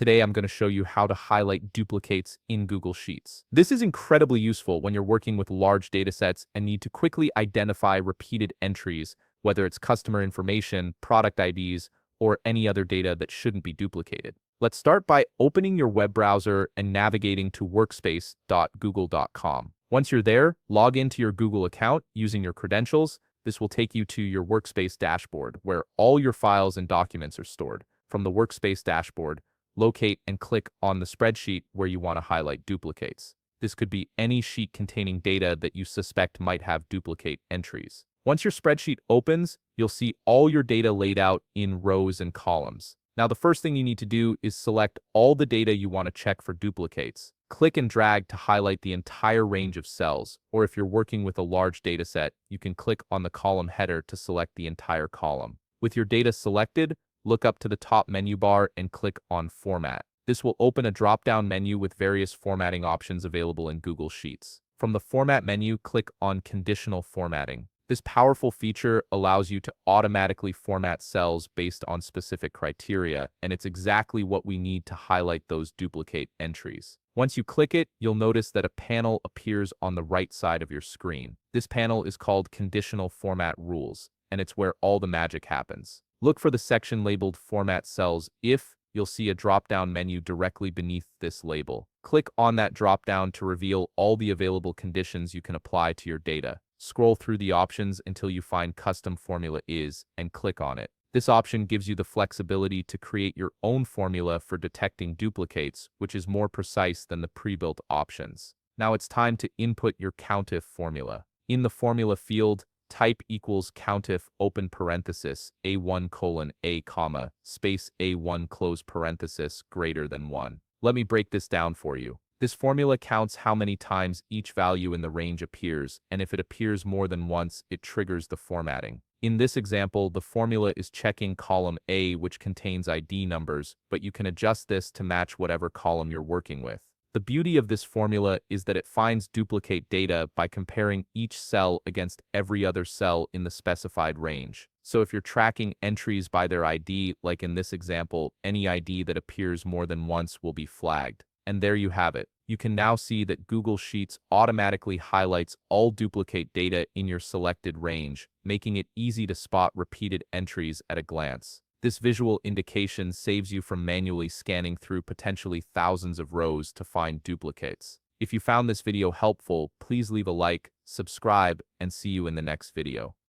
Today I'm going to show you how to highlight duplicates in Google Sheets. This is incredibly useful when you're working with large datasets and need to quickly identify repeated entries, whether it's customer information, product IDs, or any other data that shouldn't be duplicated. Let's start by opening your web browser and navigating to workspace.google.com. Once you're there, log into your Google account using your credentials. This will take you to your Workspace dashboard, where all your files and documents are stored. From the Workspace dashboard, locate and click on the spreadsheet where you want to highlight duplicates. This could be any sheet containing data that you suspect might have duplicate entries. Once your spreadsheet opens, you'll see all your data laid out in rows and columns. Now, the first thing you need to do is select all the data you want to check for duplicates. Click and drag to highlight the entire range of cells, or if you're working with a large dataset, you can click on the column header to select the entire column. With your data selected, look up to the top menu bar and click on Format. This will open a drop-down menu with various formatting options available in Google Sheets. From the Format menu, click on Conditional Formatting. This powerful feature allows you to automatically format cells based on specific criteria, and it's exactly what we need to highlight those duplicate entries. Once you click it, you'll notice that a panel appears on the right side of your screen. This panel is called Conditional Format Rules, and it's where all the magic happens. Look for the section labeled Format Cells if you'll see a drop-down menu directly beneath this label. Click on that drop-down to reveal all the available conditions you can apply to your data. Scroll through the options until you find Custom Formula Is and click on it. This option gives you the flexibility to create your own formula for detecting duplicates, which is more precise than the pre-built options. Now it's time to input your COUNTIF formula. In the formula field, type equals COUNTIF open parenthesis A1 colon A comma space A1 close parenthesis greater than 1. Let me break this down for you. This formula counts how many times each value in the range appears, and if it appears more than once, it triggers the formatting. In this example, the formula is checking column A, which contains ID numbers, but you can adjust this to match whatever column you're working with. The beauty of this formula is that it finds duplicate data by comparing each cell against every other cell in the specified range. So if you're tracking entries by their ID, like in this example, any ID that appears more than once will be flagged. And there you have it. You can now see that Google Sheets automatically highlights all duplicate data in your selected range, making it easy to spot repeated entries at a glance. This visual indication saves you from manually scanning through potentially thousands of rows to find duplicates. If you found this video helpful, please leave a like, subscribe, and see you in the next video.